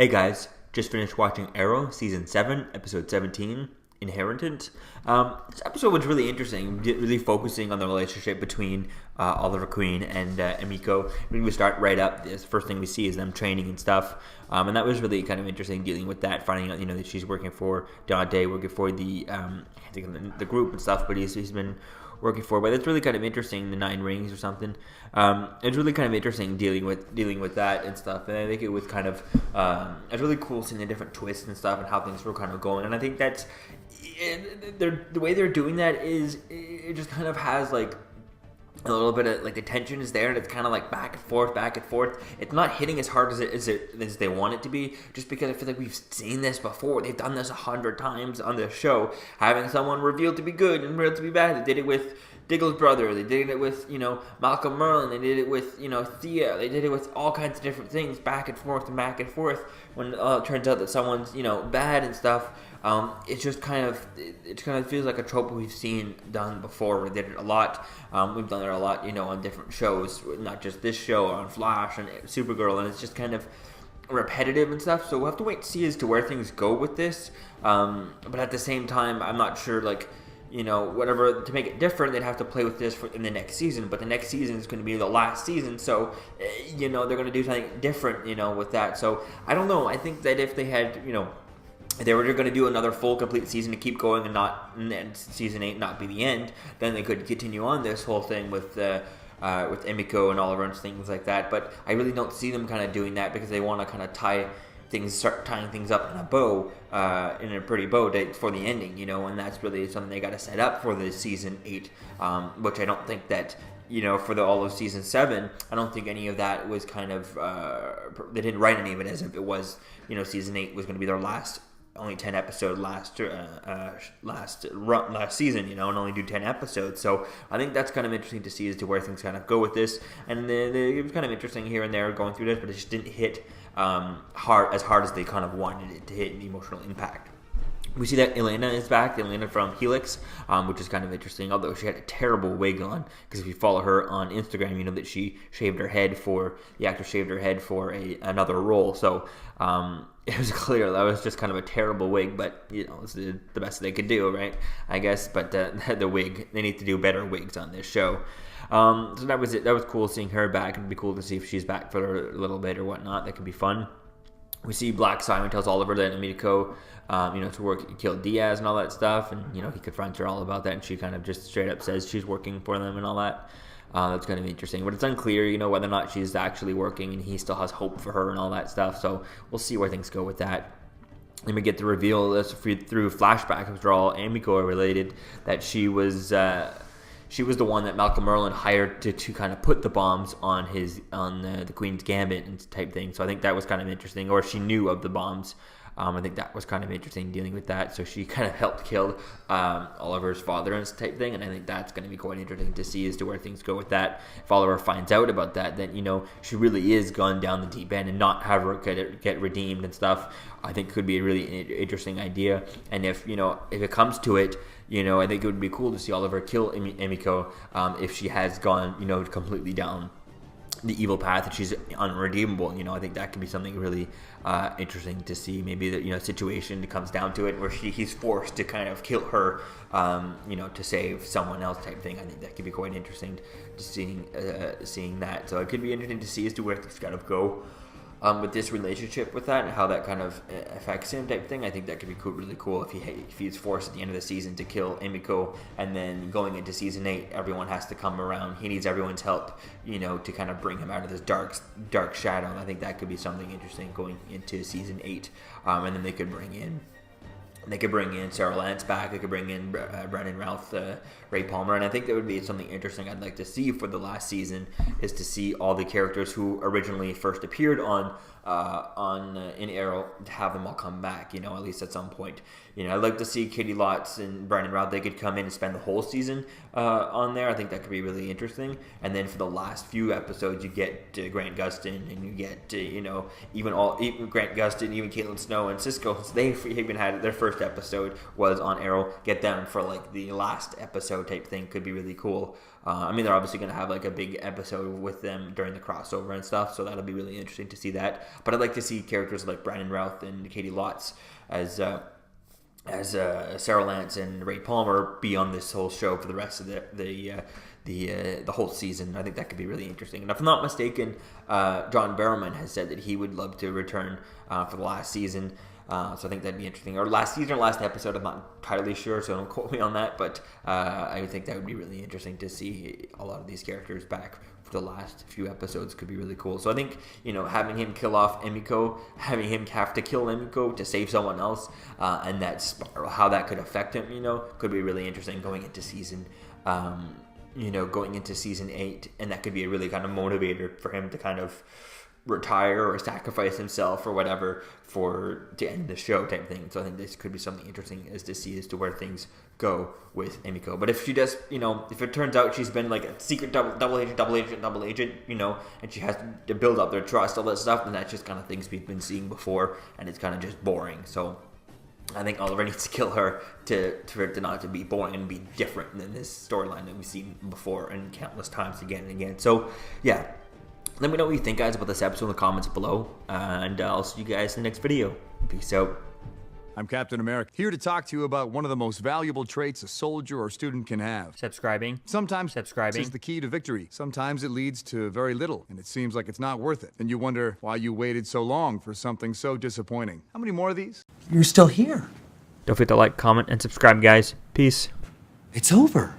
Hey guys, just finished watching Arrow Season 7, Episode 17, Inheritance. This episode was really interesting, really focusing on the relationship between Oliver Queen and Emiko. We start right up, the first thing we see is them training and stuff, and that was really kind of interesting, dealing with that, finding out, that she's working for Dante, working for the group and stuff, but he's been working for, but it's really kind of interesting, the 9 rings or something. It's really kind of interesting dealing with that and stuff, and I think it was kind of it's really cool seeing the different twists and stuff and how things were kind of going, and I think that's the way they're doing that is it just kind of has like a little bit of like the tension is there, and it's kind of like back and forth. It's not hitting as hard as they want it to be, just because I feel like we've seen this before. They've done this 100 times on this show, having someone revealed to be good and revealed to be bad. They did it with Diggle's brother. They did it with Malcolm Merlin. They did it with Thea. They did it with all kinds of different things, back and forth. When it turns out that someone's bad and stuff. It's just kind of feels like a trope we've seen done before. We did it a lot. We've done it a lot, on different shows, not just this show, on Flash and Supergirl, and it's just kind of repetitive and stuff. So we'll have to wait to see as to where things go with this. But at the same time, I'm not sure, whatever, to make it different, they'd have to play with this in the next season. But the next season is going to be the last season, so they're going to do something different, with that. So I don't know. I think that if they had, if they were going to do another full, complete season to keep going and season 8 not be the end, then they could continue on this whole thing with Emiko and Oliver and things like that. But I really don't see them kind of doing that, because they want to kind of start tying things up in a bow, in a pretty bow for the ending, and that's really something they got to set up for the season 8, which I don't think that, for all of season 7, I don't think any of that was kind of, they didn't write any of it as if it was, season 8 was going to be their last, only 10 episode last season, and only do 10 episodes. So I think that's kind of interesting to see as to where things kind of go with this. And it was kind of interesting here and there going through this, but it just didn't hit hard as they kind of wanted it to hit an emotional impact. We see that Elena is back, Elena from Helix, which is kind of interesting, although she had a terrible wig on, because if you follow her on Instagram, you know that the actor shaved her head for another role, so it was clear that was just kind of a terrible wig, but, it's the best they could do, right, I guess, but the wig, they need to do better wigs on this show. So that was it. That was cool seeing her back. It'd be cool to see if she's back for a little bit or whatnot. That could be fun. We see Black Simon tells Oliver that Emiko, to kill Diaz and all that stuff, and he confronts her all about that, and she kind of just straight up says she's working for them and all that. That's going to be interesting, but it's unclear, whether or not she's actually working, and he still has hope for her and all that stuff. So we'll see where things go with that. Then we get the reveal through flashbacks, which are all Emiko related, that she was the one that Malcolm Merlin hired to kind of put the bombs on the Queen's Gambit and type thing. So I think that was kind of interesting. Or she knew of the bombs. I think that was kind of interesting dealing with that. So she kind of helped kill Oliver's father and type thing. And I think that's going to be quite interesting to see as to where things go with that. If Oliver finds out about that, then, she really is gone down the deep end, and not have her get redeemed and stuff, I think could be a really interesting idea. And if it comes to it, I think it would be cool to see Oliver kill Emiko if she has gone, completely down the evil path and she's unredeemable. I think that could be something really interesting to see. Maybe that situation comes down to it where he's forced to kind of kill her, to save someone else type thing. I think that could be quite interesting to seeing that. So it could be interesting to see as to where things kind of go. With this relationship with that and how that kind of affects him type thing. I think that could be really cool if he's forced at the end of the season to kill Emiko, and then going into season 8, everyone has to come around. He needs everyone's help, to kind of bring him out of this dark shadow. And I think that could be something interesting going into season 8. And then they could bring in Sarah Lance back. They could bring in Brandon Routh, Ray Palmer, and I think that would be something interesting I'd like to see for the last season, is to see all the characters who originally first appeared in Arrow, to have them all come back, at least at some point, I'd like to see Katie Lotz and Brandon Routh. They could come in and spend the whole season on there. I think that could be really interesting. And then for the last few episodes, you get Grant Gustin, and you get even Grant Gustin, even Caitlin Snow and Cisco. So they even had their first episode was on Arrow. Get them for like the last episode type thing could be really cool. They're obviously going to have like a big episode with them during the crossover and stuff, so that'll be really interesting to see that. But I'd like to see characters like Brandon Routh and Katie Lotz as Sarah Lance and Ray Palmer be on this whole show for the rest of the whole season. I think that could be really interesting. And if I'm not mistaken, John Barrowman has said that he would love to return for the last season. So I think that'd be interesting. Or last season or last episode, I'm not entirely sure, so don't quote me on that. But I think that would be really interesting to see a lot of these characters back for the last few episodes could be really cool. So I think, having him kill off Emiko, having him have to kill Emiko to save someone else, and that spiral, how that could affect him, could be really interesting going into season going into season 8, and that could be a really kind of motivator for him to kind of retire or sacrifice himself or whatever to end the show type thing. So I think this could be something interesting as to where things go with Emiko. But if she does, if it turns out she's been like a secret double agent, and she has to build up their trust, all that stuff, then that's just kind of things we've been seeing before, and it's kind of just boring. So I think Oliver needs to kill her for it to not to be boring and be different than this storyline that we've seen before and countless times again and again. So yeah, let me know what you think, guys, about this episode in the comments below, and I'll see you guys in the next video. Peace out. I'm Captain America, here to talk to you about one of the most valuable traits a soldier or student can have. Subscribing. Sometimes subscribing is the key to victory. Sometimes it leads to very little, and it seems like it's not worth it. And you wonder why you waited so long for something so disappointing. How many more of these? You're still here. Don't forget to like, comment, and subscribe, guys. Peace. It's over.